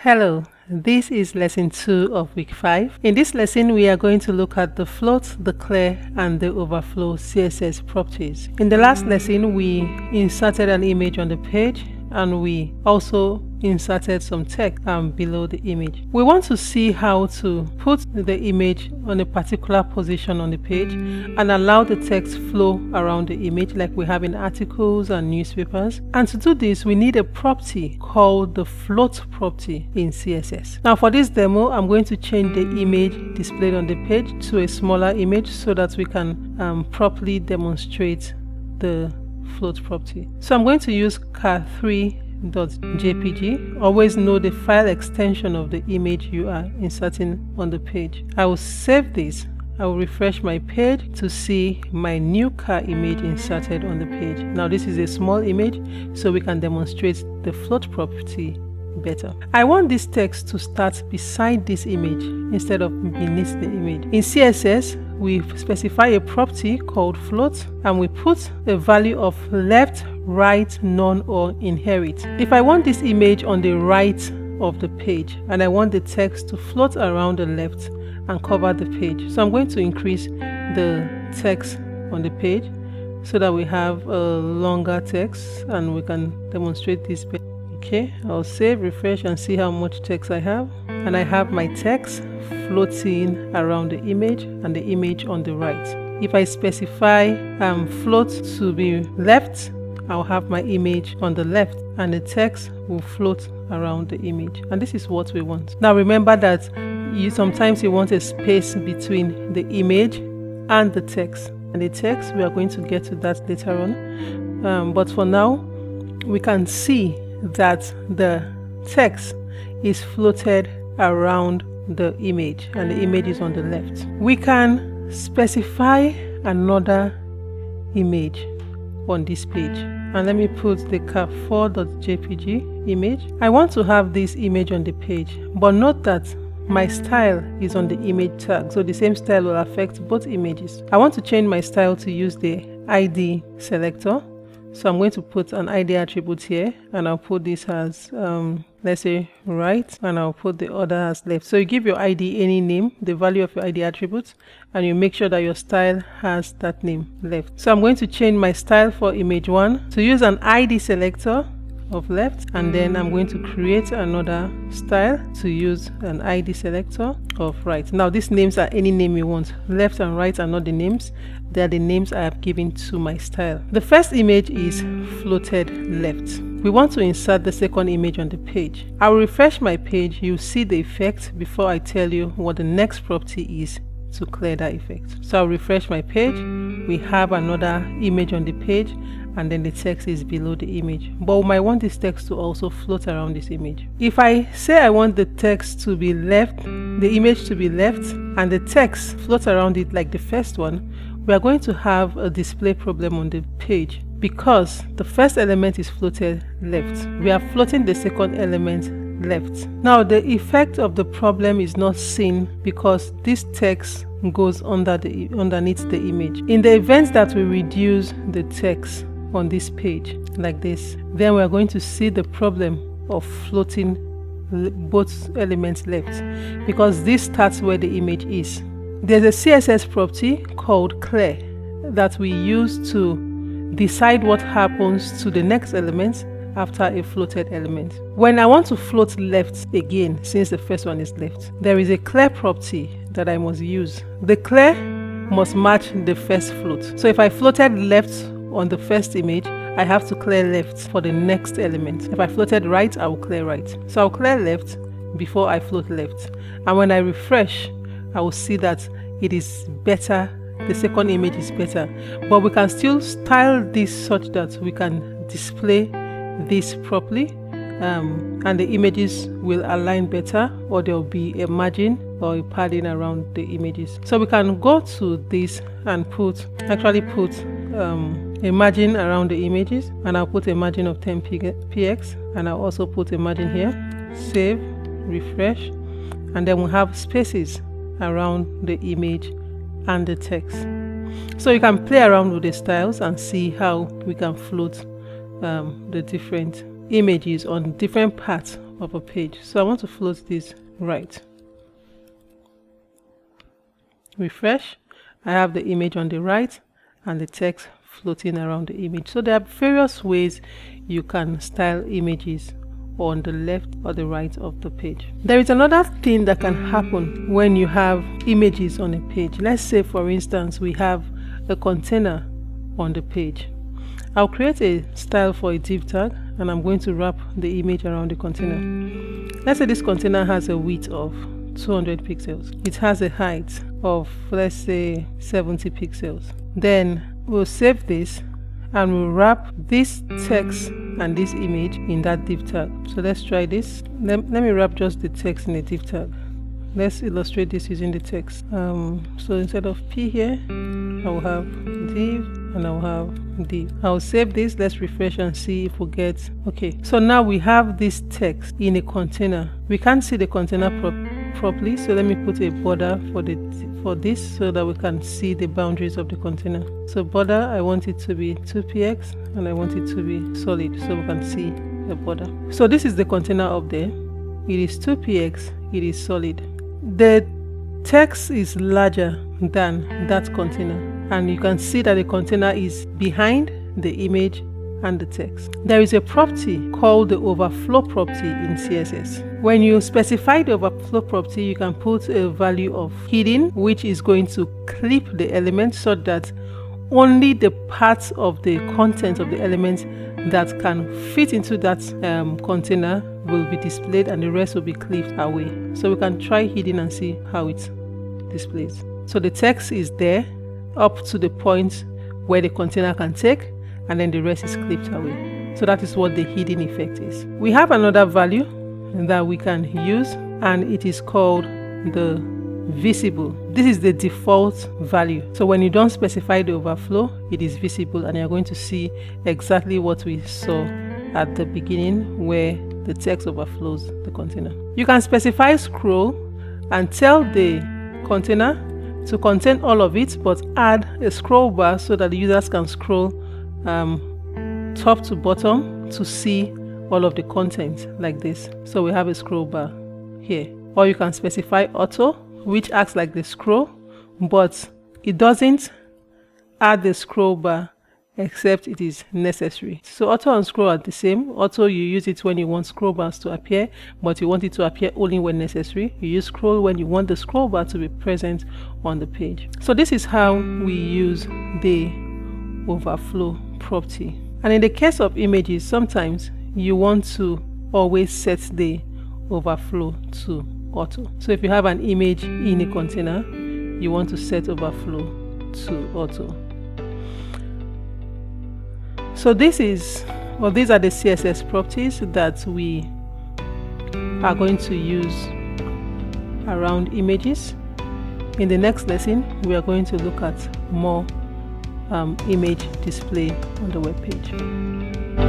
Hello, this is lesson 2 of week 5. In this lesson, we are going to look at the float, the clear, and the overflow CSS properties. In the last lesson, we inserted an image on the page and we also inserted some text below the image. We want to see how to put the image on a particular position on the page and allow the text flow around the image like we have in articles and newspapers. And to do this, we need a property called the float property in CSS. Now for this demo, I'm going to change the image displayed on the page to a smaller image so that we can properly demonstrate the float property. So I'm going to use car3.jpg. Always know the file extension of the image you are inserting on the page. I will save this. I will refresh my page to see my new car image inserted on the page. Now this is a small image, so we can demonstrate the float property better. I want this text to start beside this image instead of beneath the image. In CSS, we specify a property called float and we put a value of left, right, none, or inherit. If I want this image on the right of the page and I want the text to float around the left and cover the page, so I'm going to increase the text on the page so that we have a longer text and we can demonstrate this better. Okay, I'll save, refresh, and see how much text I have. And I have my text floating around the image and the image on the right. If I specify float to be left, I'll have my image on the left and the text will float around the image. And this is what we want. Now remember that sometimes you want a space between the image and the text. And the text, we are going to get to that later on. But for now, we can see that the text is floated around the image and the image is on the left. We can specify another image on this page, and let me put the car4.jpg image. I want to have this image on the page, but note that my style is on the image tag, so the same style will affect both images. I want to change my style to use the ID selector. So I'm going to put an ID attribute here and I'll put this as let's say right, and I'll put the other as left. So you give your ID any name, the value of your ID attribute, and you make sure that your style has that name left. So I'm going to change my style for image 1 to use an ID selector of left, and then I'm going to create another style to use an ID selector of right. Now these names are any name you want. Left and right are not the names, they are the names I have given to my style. The first image is floated left. We want to insert the second image on the page. I will refresh my page. You'll see the effect before I tell you what the next property is to clear that effect. So I'll refresh my page. We have another image on the page and then the text is below the image, but we might want this text to also float around this image. If I say I want the text to be left, the image to be left, and the text float around it like the first one, we are going to have a display problem on the page because the first element is floated left. We are floating the second element left. Now the effect of the problem is not seen because this text goes underneath the image. In the event that we reduce the text on this page like this, then we are going to see the problem of floating both elements left because this starts where the image is. There's a CSS property called clear that we use to decide what happens to the next element after a floated element. When I want to float left again, since the first one is left, there is a clear property that I must use. The clear must match the first float. So if I floated left on the first image, I have to clear left for the next element. If I floated right, I will clear right. So I'll clear left before I float left. And when I refresh, I will see that it is better. The second image is better. But we can still style this such that we can display this properly and the images will align better, or there will be a margin or a padding around the images. So we can go to this and actually put a margin around the images, and I'll put a margin of 10 px, and I'll also put a margin here. Save, refresh, and then we'll have spaces around the image and the text. So you can play around with the styles and see how we can float the different images on different parts of a page. So I want to float this right. Refresh. I have the image on the right and the text floating around the image. So there are various ways you can style images on the left or the right of the page. There is another thing that can happen when you have images on a page. Let's say, for instance, we have a container on the page. I'll create a style for a div tag and I'm going to wrap the image around the container. Let's say this container has a width of 200 pixels. It has a height of, let's say, 70 pixels. Then we'll save this and we'll wrap this text and this image in that div tag. So let's try this. Let me wrap just the text in a div tag. Let's illustrate this using the text. So instead of P here, I will have div and I will have div. I'll save this. Let's refresh and see if we get. Okay, so now we have this text in a container. We can't see the container properly, so let me put a border for this so that we can see the boundaries of the container. So border, I want it to be 2px and I want it to be solid so we can see the border. So this is the container up there. It is 2px, it is solid. The text is larger than that container and you can see that the container is behind the image and the text. There is a property called the overflow property in CSS. When you specify the overflow property, you can put a value of hidden, which is going to clip the element so that only the parts of the content of the element that can fit into that container will be displayed and the rest will be clipped away. So we can try hidden and see how it displays. So the text is there up to the point where the container can take, and then the rest is clipped away. So that is what the hidden effect is. We have another value that we can use and it is called the visible. This is the default value. So when you don't specify the overflow, it is visible and you're going to see exactly what we saw at the beginning where the text overflows the container. You can specify scroll and tell the container to contain all of it, but add a scroll bar so that the users can scroll top to bottom to see all of the content like this. So we have a scroll bar here. Or you can specify auto, which acts like the scroll, but it doesn't add the scroll bar except it is necessary. So auto and scroll are the same. Auto, you use it when you want scroll bars to appear, but you want it to appear only when necessary. You use scroll when you want the scroll bar to be present on the page. So this is how we use the overflow property. And in the case of images, sometimes you want to always set the overflow to auto. So if you have an image in a container, you want to set overflow to auto. So these are the CSS properties that we are going to use around images. In the next lesson, we are going to look at more image display on the web page.